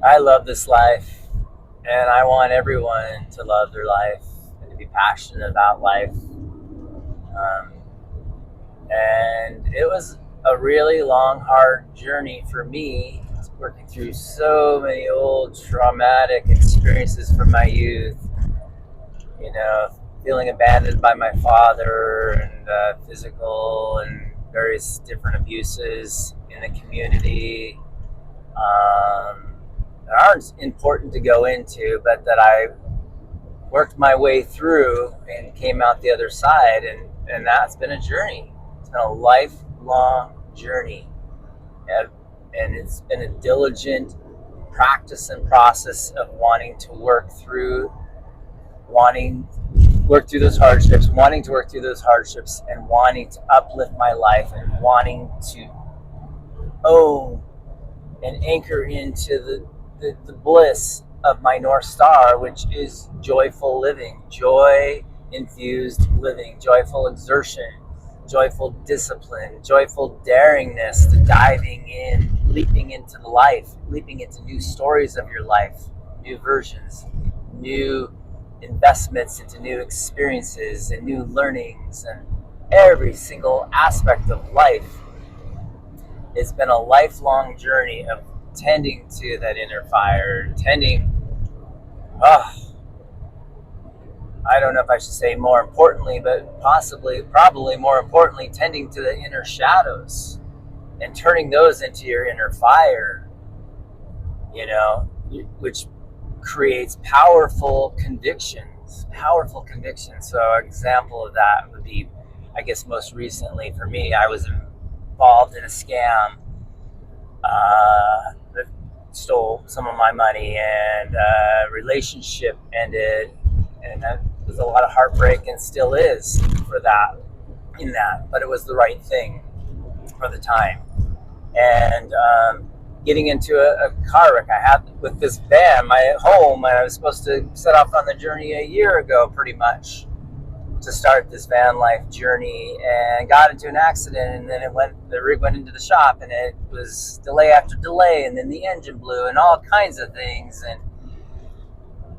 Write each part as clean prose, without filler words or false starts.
I love this life, and I want everyone to love their life and to be passionate about life. Um, and it was a really long, hard journey for me, working through so many old traumatic experiences from my youth. You know, feeling abandoned by my father, and physical and various different abuses in the community. That aren't important to go into, but that I worked my way through and came out the other side. And that's been a journey. It's been a lifelong journey. And it's been a diligent practice and process of wanting to wanting work through those hardships, wanting to work through those hardships, and wanting to uplift my life, and wanting to own and anchor into the bliss of my North Star, which is joyful living, joy infused living, joyful exertion, joyful discipline, joyful daringness to diving in, leaping into the life, leaping into new stories of your life, new versions, new investments into new experiences and new learnings, and every single aspect of life. It's been a lifelong journey of tending to that inner fire, tending, oh, I don't know if I should say more importantly, but probably more importantly, tending to the inner shadows and turning those into your inner fire, you know, which creates powerful convictions. Powerful convictions. So, an example of that would be, I guess, most recently for me, I was involved in a scam that stole some of my money, and relationship ended, and that was a lot of heartbreak, and still is for that. In that, but it was the right thing for the time. And getting into a car wreck I had with this van, my home, and I was supposed to set off on the journey a year ago, pretty much, to start this van life journey, and got into an accident, and then the rig went into the shop, and it was delay after delay, and then the engine blew, and all kinds of things. And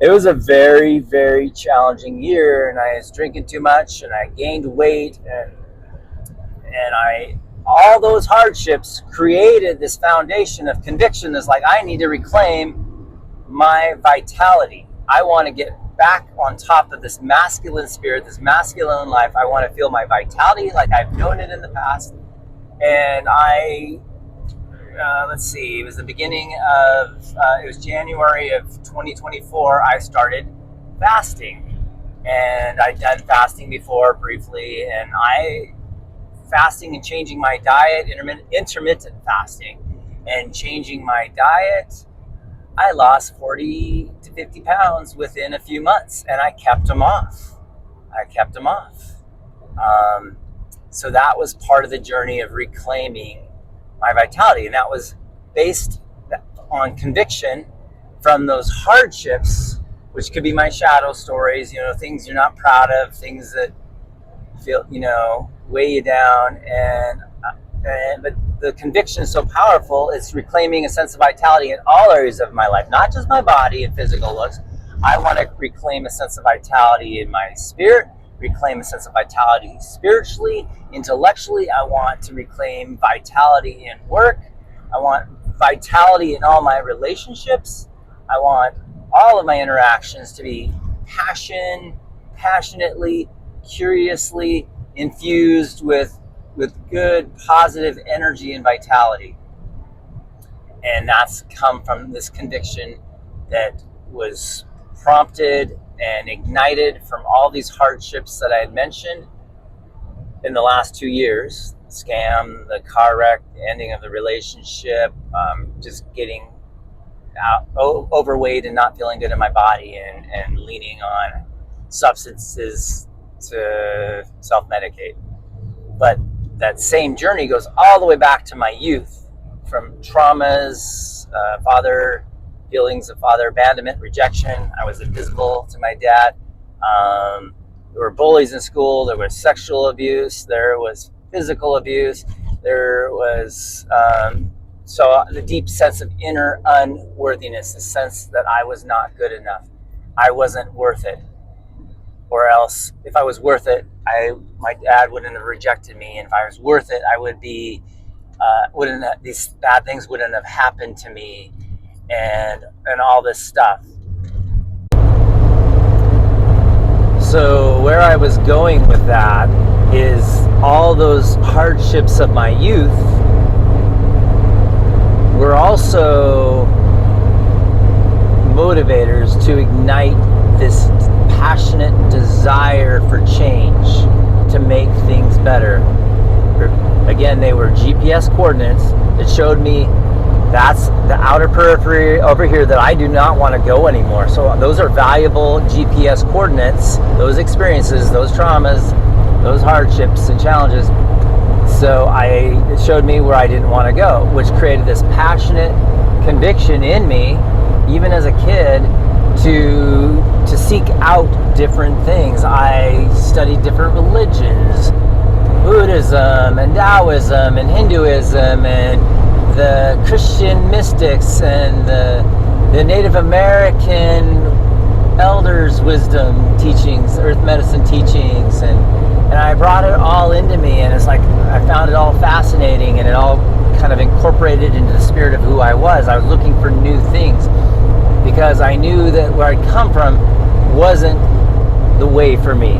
it was a very, very challenging year, and I was drinking too much, and I gained weight, and I all those hardships created this foundation of conviction that's like, I need to reclaim my vitality. I want to get back on top of this masculine spirit, this masculine life. I want to feel my vitality like I've known it in the past. And let's see, it was the beginning of, it was January of 2024, I started fasting. And I'd done fasting before briefly, and fasting and changing my diet, intermittent fasting, and changing my diet, I lost 40 to 50 pounds within a few months, and I kept them off. So that was part of the journey of reclaiming my vitality, and that was based on conviction from those hardships, which could be my shadow stories, things you're not proud of, things that feel, weigh you down, but the conviction is so powerful. It's reclaiming a sense of vitality in all areas of my life, not just my body and physical looks. I want to reclaim a sense of vitality in my spirit, reclaim a sense of vitality spiritually, intellectually. I want to reclaim vitality in work. I want vitality in all my relationships. I want all of my interactions to be passionately, curiously infused with good, positive energy and vitality. And that's come from this conviction that was prompted and ignited from all these hardships that I had mentioned in the last 2 years. The scam, the car wreck, the ending of the relationship, just getting overweight and not feeling good in my body, and leaning on substances to self-medicate. But that same journey goes all the way back to my youth, from traumas, feelings of father abandonment, rejection. I was invisible to my dad. There were bullies in school. There was sexual abuse. There was physical abuse. There was So the deep sense of inner unworthiness, the sense that I was not good enough. I wasn't worth it. Or else, if I was worth it, my dad wouldn't have rejected me. And if I was worth it, I would be, these bad things wouldn't have happened to me, and all this stuff. So where I was going with that is all those hardships of my youth were also motivators to ignite this passionate desire for change, to make things better. Again, they were GPS coordinates that showed me that's the outer periphery over here that I do not want to go anymore. So those are valuable GPS coordinates, those experiences, those traumas, those hardships and challenges. So it showed me where I didn't want to go, which created this passionate conviction in me, even as a kid, to seek out different things. I studied different religions, Buddhism and Taoism and Hinduism and the Christian mystics and the Native American elders' wisdom teachings, earth medicine teachings, and I brought it all into me, and it's like I found it all fascinating, and it all kind of incorporated into the spirit of who I was. I was looking for new things because I knew that where I'd come from wasn't the way for me.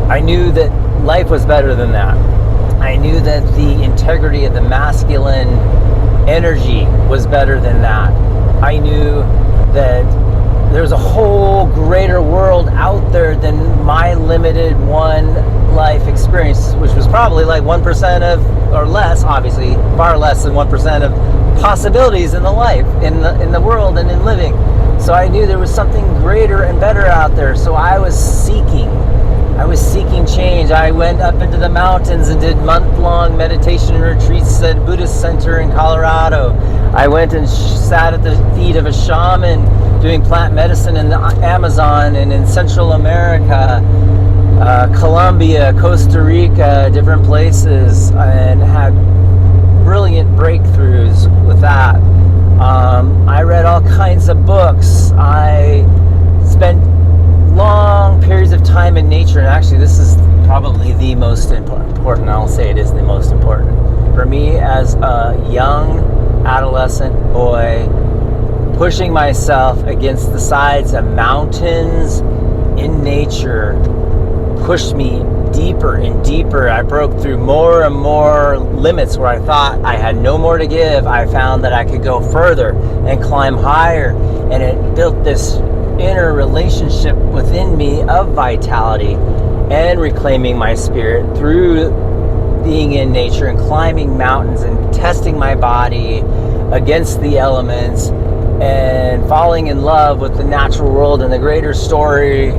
I knew that life was better than that. I knew that the integrity of the masculine energy was better than that. I knew that there was a whole greater world out there than my limited one life experience, which was probably like 1% of, or less, obviously, far less than 1% of possibilities in the life, in the world and in living. So I knew there was something greater and better out there. So I was seeking change. I went up into the mountains and did month-long meditation retreats at Buddhist Center in Colorado. I went and sat at the feet of a shaman doing plant medicine in the Amazon and in Central America, Colombia, Costa Rica, different places, and had brilliant breakthroughs with that. I read all kinds of books. I spent long periods of time in nature, and actually this is probably the most important. I'll say it is the most important. For me as a young adolescent boy, pushing myself against the sides of mountains in nature pushed me deeper and deeper. I broke through more and more limits where I thought I had no more to give. I found that I could go further and climb higher, and it built this inner relationship within me of vitality and reclaiming my spirit through being in nature and climbing mountains and testing my body against the elements and falling in love with the natural world and the greater story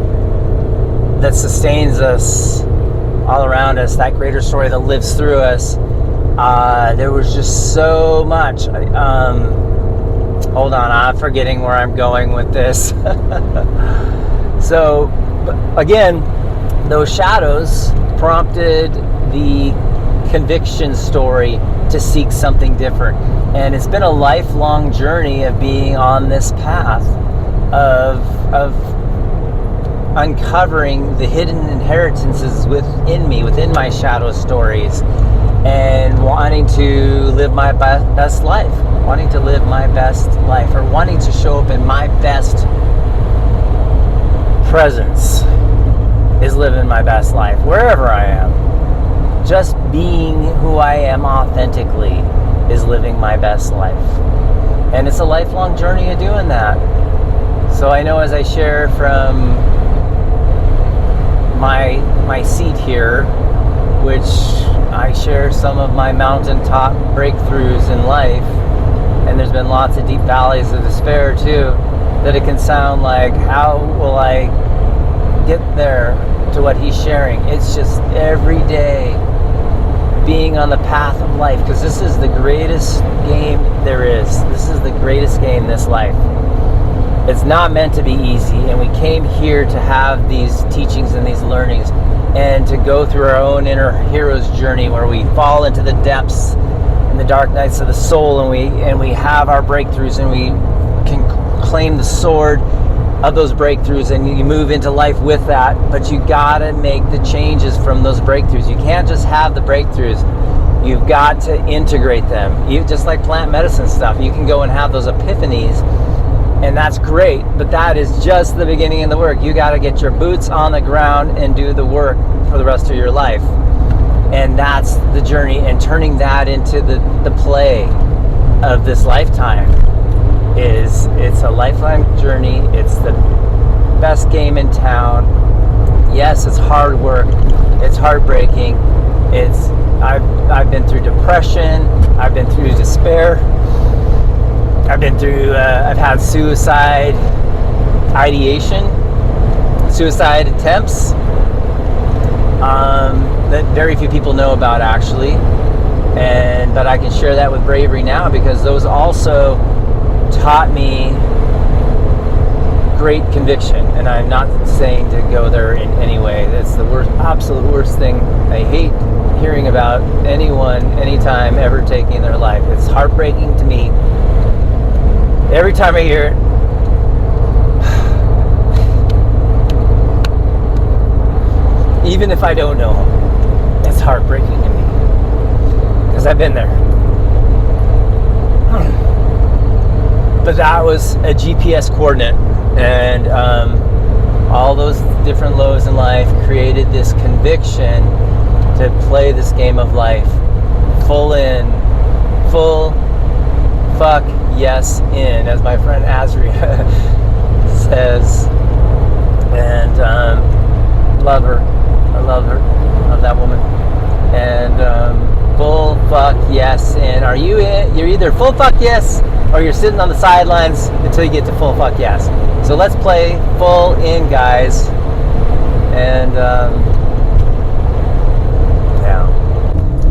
that sustains us all around us, that greater story that lives through us. There was just so much. Hold on, I'm forgetting where I'm going with this. So, again, those shadows prompted the conviction story to seek something different. And it's been a lifelong journey of being on this path of uncovering the hidden inheritances within me, within my shadow stories, and wanting to live my best life, or wanting to show up in my best presence is living my best life, wherever I am. Just being who I am authentically is living my best life. And it's a lifelong journey of doing that. So I know as I share from my seat here, which I share some of my mountaintop breakthroughs in life, and there's been lots of deep valleys of despair too, that it can sound like, how will I get there to what he's sharing? It's just every day being on the path of life, because this is the greatest game there is. This is the greatest game, this life. It's not meant to be easy, and we came here to have these teachings and these learnings and to go through our own inner hero's journey where we fall into the depths in the dark nights of the soul, and we have our breakthroughs, and we can claim the sword of those breakthroughs, and you move into life with that. But you gotta make the changes from those breakthroughs. You can't just have the breakthroughs. You've got to integrate them. You just like plant medicine stuff. You can go and have those epiphanies, and that's great, but that is just the beginning of the work. You got to get your boots on the ground and do the work for the rest of your life. And that's the journey, and turning that into the play of this lifetime it's a lifelong journey. It's the best game in town. Yes, it's hard work. It's heartbreaking. I've been through depression. I've been through despair. I've had suicide ideation, suicide attempts, that very few people know about, actually. But I can share that with bravery now, because those also taught me great conviction. And I'm not saying to go there in any way. That's the absolute worst thing. I hate hearing about anyone, anytime, ever taking their life. It's heartbreaking to me. Every time I hear it, even if I don't know him, it's heartbreaking to me, because I've been there. But that was a GPS coordinate, and all those different lows in life created this conviction to play this game of life full in, full fuck yes in, as my friend Azria says. And love her. I love her. Love that woman. And full fuck yes in. Are you in? You're either full fuck yes, or you're sitting on the sidelines until you get to full fuck yes. So let's play full in, guys. And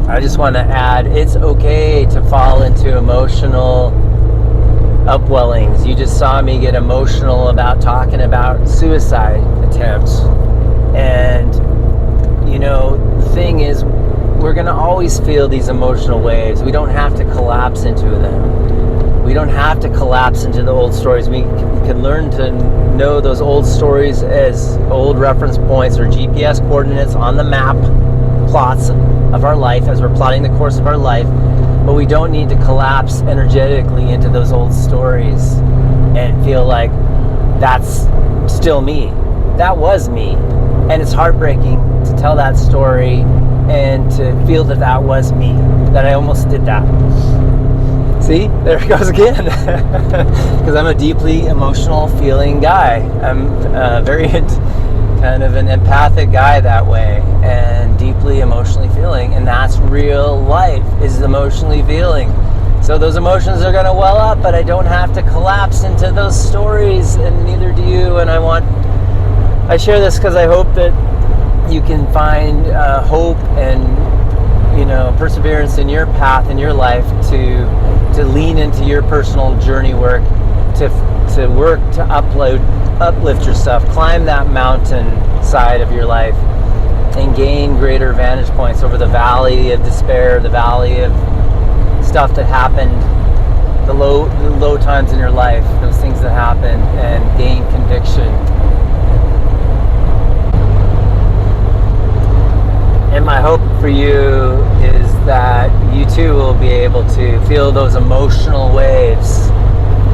I just want to add, it's okay to fall into emotional upwellings. You just saw me get emotional about talking about suicide attempts. And, the thing is, we're going to always feel these emotional waves. We don't have to collapse into them. We don't have to collapse into the old stories. We can learn to know those old stories as old reference points or GPS coordinates on the map plots of our life as we're plotting the course of our life. But we don't need to collapse energetically into those old stories and feel like that's still me. That was me. And it's heartbreaking to tell that story and to feel that that was me, that I almost did that. See, there it goes again. Because I'm a deeply emotional feeling guy. I'm very kind of an empathic guy that way, and deeply emotionally feeling. And that's real life, is emotionally feeling. So those emotions are going to well up, but I don't have to collapse into those stories, and neither do you. And I share this because I hope that you can find hope and perseverance in your path in your life to lean into your personal journey work, to work to uplift yourself, climb that mountain side of your life, and gain greater vantage points over the valley of despair, the valley of stuff that happened, the low times in your life, those things that happened, and gain conviction. And my hope for you is that you too will be able to feel those emotional waves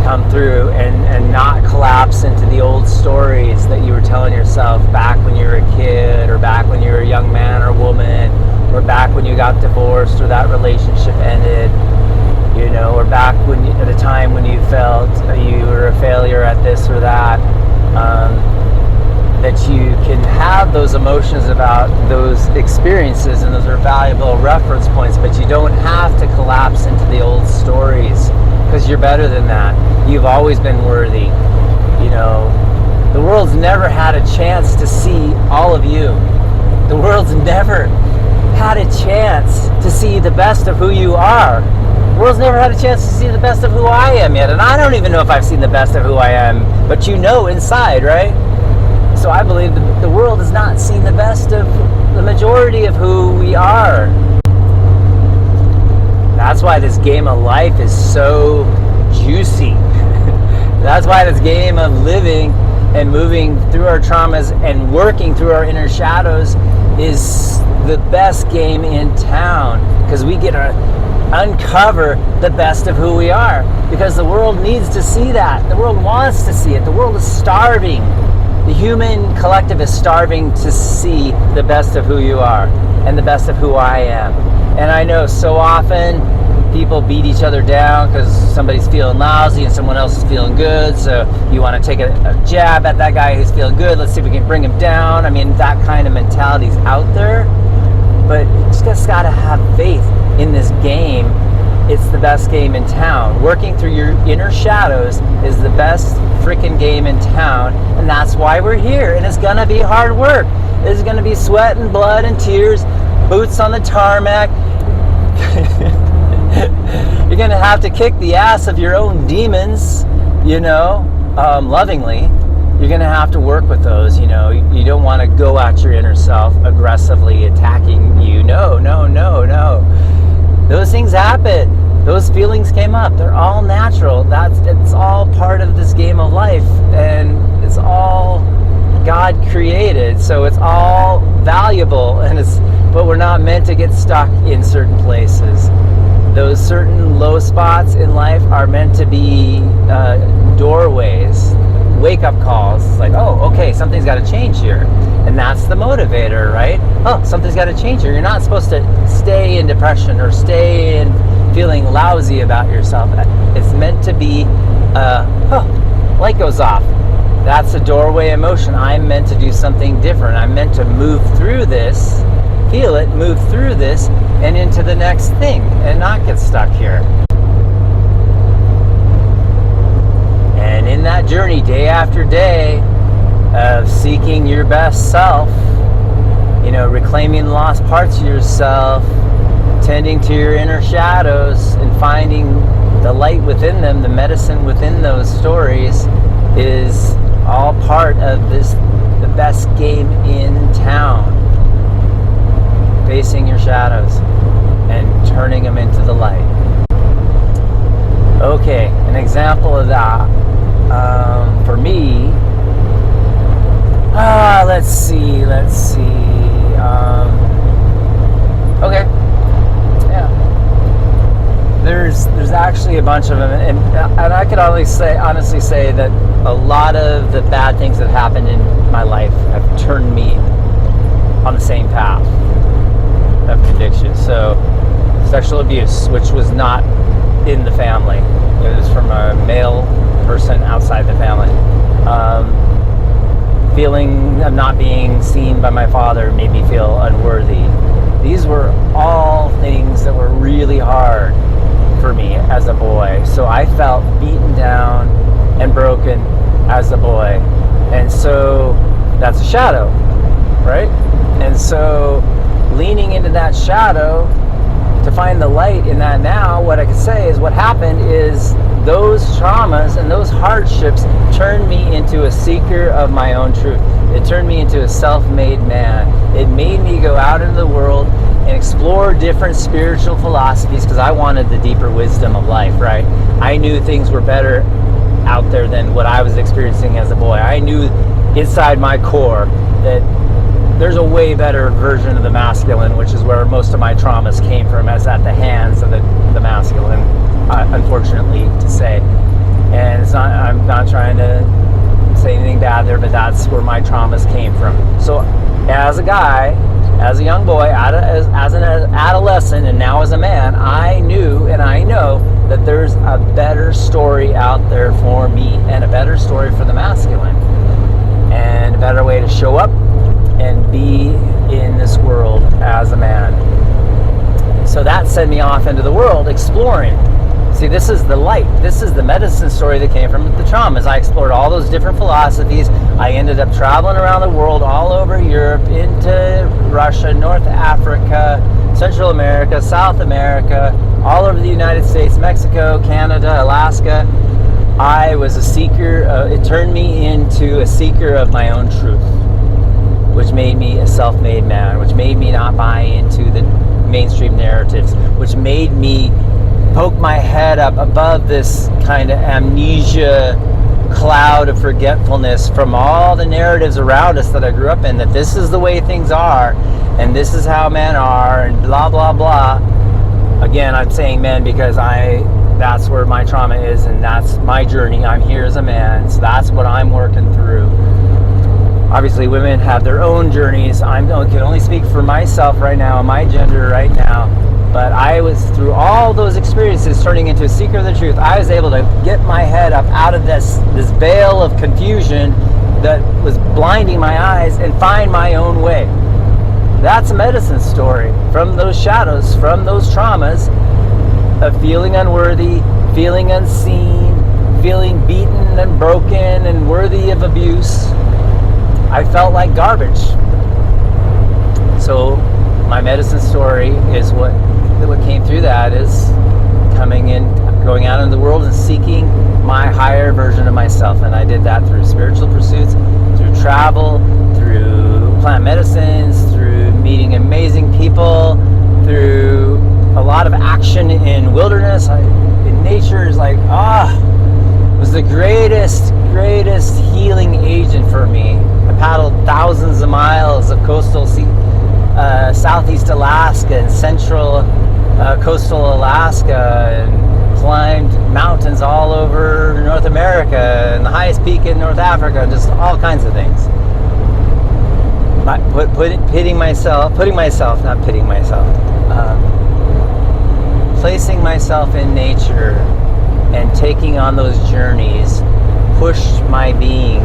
come through and not collapse into the old stories that you were telling yourself back when you were a kid, or back when you were a young man or woman, or back when you got divorced or that relationship ended, or back at a time when you felt you were a failure at this or that. That you can have those emotions about those experiences, and those are valuable reference points, but you don't have to collapse into the old stories, because you're better than that. You've always been worthy. The world's never had a chance to see all of you. The world's never had a chance to see the best of who you are. The world's never had a chance to see the best of who I am yet, and I don't even know if I've seen the best of who I am, but inside, right? So I believe the world has not seen the best of the majority of who we are. That's why this game of life is so juicy. That's why this game of living and moving through our traumas and working through our inner shadows is the best game in town, because we get to uncover the best of who we are, because the world needs to see that. The world wants to see it. The world is starving. The human collective is starving to see the best of who you are and the best of who I am. And I know so often people beat each other down because somebody's feeling lousy and someone else is feeling good, so you want to take a jab at that guy who's feeling good. Let's see if we can bring him down. I mean, that kind of mentality is out there, but you just got to have faith in this game. It's the best game in town. Working through your inner shadows is the best freaking game in town, and that's why we're here. And it's gonna be hard work. It's gonna be sweat and blood and tears, boots on the tarmac. You're gonna have to kick the ass of your own demons, lovingly. You're gonna have to work with those. You don't want to go at your inner self aggressively attacking you. No. Those things happen. Those feelings came up. They're all natural. It's all part of this game of life, and it's all God created. So it's all valuable, but we're not meant to get stuck in certain places. Those certain low spots in life are meant to be doorways, wake-up calls. It's like, oh, okay, something's got to change here. And that's the motivator, right? Oh, something's got to change here. You're not supposed to stay in depression or stay in feeling lousy about yourself. It's meant to be, light goes off. That's a doorway emotion. I'm meant to do something different. I'm meant to move through this, feel it, move through this, and into the next thing, and not get stuck here. And in that journey, day after day, of seeking your best self, reclaiming lost parts of yourself, tending to your inner shadows, and finding the light within them, the medicine within those stories, is all part of the best game in town. Facing your shadows and turning them into the light. Okay, an example of that for me. Let's see. Okay. Yeah. There's actually a bunch of them, and I could honestly say that a lot of the bad things that happened in my life have turned me on the same path of conviction. So, sexual abuse, which was not in the family. It was from a male person outside the family. Feeling of not being seen by my father made me feel unworthy. These were all things that were really hard for me as a boy. So I felt beaten down and broken as a boy. And so that's a shadow, right? And so leaning into that shadow to find the light in that now, what I could say is what happened is those traumas and those hardships turned me into a seeker of my own truth. It turned me into a self-made man. It made me go out into the world and explore different spiritual philosophies, because I wanted the deeper wisdom of life, right? I knew things were better out there than what I was experiencing as a boy. I knew inside my core that there's a way better version of the masculine, which is where most of my traumas came from, as at the hands of the masculine, unfortunately to say. And I'm not trying to say anything bad there, but that's where my traumas came from. So as a guy, as a young boy, as an adolescent, and now as a man, I knew and I know that there's a better story out there for me, and a better story for the masculine, and a better way to show up and be in this world as a man. So that sent me off into the world exploring. See, this is the light. This is the medicine story that came from the traumas. I explored all those different philosophies. I ended up traveling around the world, all over Europe, into Russia, North Africa, Central America, South America, all over the United States, Mexico, Canada, Alaska. I was a seeker. It turned me into a seeker of my own truth, which made me a self-made man, which made me not buy into the mainstream narratives, which made me poke my head up above this kind of amnesia cloud of forgetfulness from all the narratives around us that I grew up in, that this is the way things are and this is how men are and blah blah blah. Again, I'm saying men because that's where my trauma is and that's my journey. I'm here as a man, so that's what I'm working through. Obviously women have their own journeys. I can only speak for myself right now and my gender right now. But I was, through all those experiences, turning into a seeker of the truth, I was able to get my head up out of this veil of confusion that was blinding my eyes and find my own way. That's a medicine story from those shadows, from those traumas of feeling unworthy, feeling unseen, feeling beaten and broken and worthy of abuse. I felt like garbage. So my medicine story is what came through that is going out into the world and seeking my higher version of myself. And I did that through spiritual pursuits, through travel, through plant medicines, through meeting amazing people, through a lot of action in wilderness. In nature is like, was the greatest healing agent for me. I paddled thousands of miles of coastal southeast Alaska and central coastal Alaska, and climbed mountains all over North America and the highest peak in North Africa, and just all kinds of things. Placing myself in nature and taking on those journeys pushed my being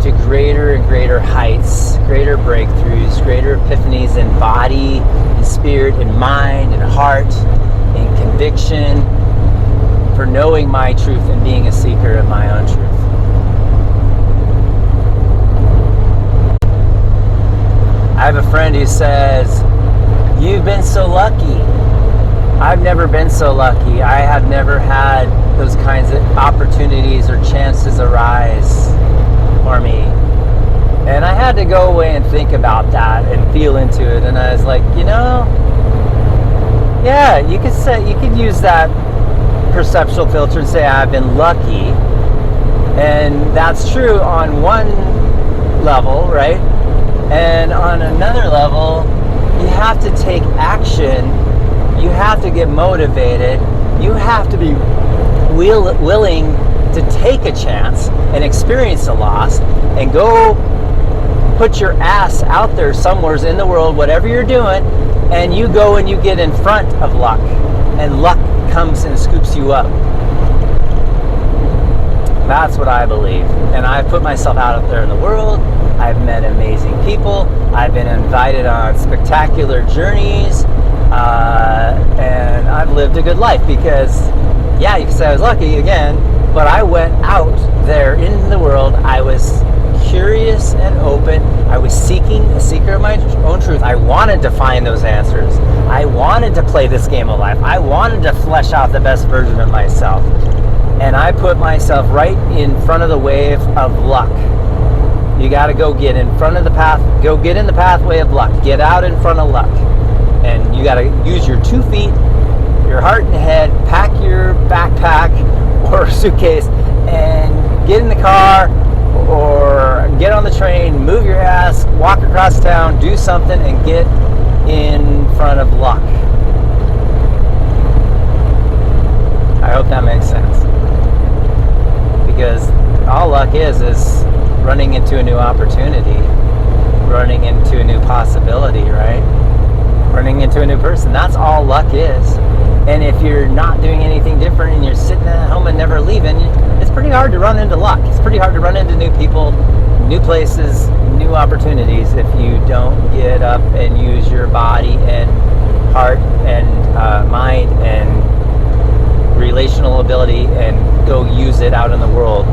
to greater and greater heights, greater breakthroughs, greater epiphanies in body, in spirit, in mind, in heart, in conviction, for knowing my truth and being a seeker of my own truth. I have a friend who says, "You've been so lucky." I've never been so lucky. I have never had those kinds of opportunities or chances arise for me. And I had to go away and think about that and feel into it. And I was like, yeah, you could use that perceptual filter and say I've been lucky. And that's true on one level, right? And on another level, you have to take action. You have to get motivated. You have to be willing to take a chance and experience a loss and go put your ass out there somewhere in the world, whatever you're doing, and you go and you get in front of luck, and luck comes and scoops you up. That's what I believe. And I've put myself out there in the world. I've met amazing people. I've been invited on spectacular journeys. And I've lived a good life because, yeah, you can say I was lucky again, but I went out there in the world. I was curious and open. I was seeking, a seeker of my own truth. I wanted to find those answers. I wanted to play this game of life. I wanted to flesh out the best version of myself. And I put myself right in front of the wave of luck. You got to go get in front of the path, go get in the pathway of luck. Get out in front of luck. And you got to use your 2 feet, your heart and head, pack your backpack or suitcase, and get in the car or get on the train, move your ass, walk across town, do something, and get in front of luck. I hope that makes sense. Because all luck is running into a new opportunity, running into a new possibility, right? Running into a new person. That's all luck is. And if you're not doing anything different and you're sitting at home and never leaving, it's pretty hard to run into luck. It's pretty hard to run into new people, new places, new opportunities if you don't get up and use your body and heart and mind and relational ability and go use it out in the world.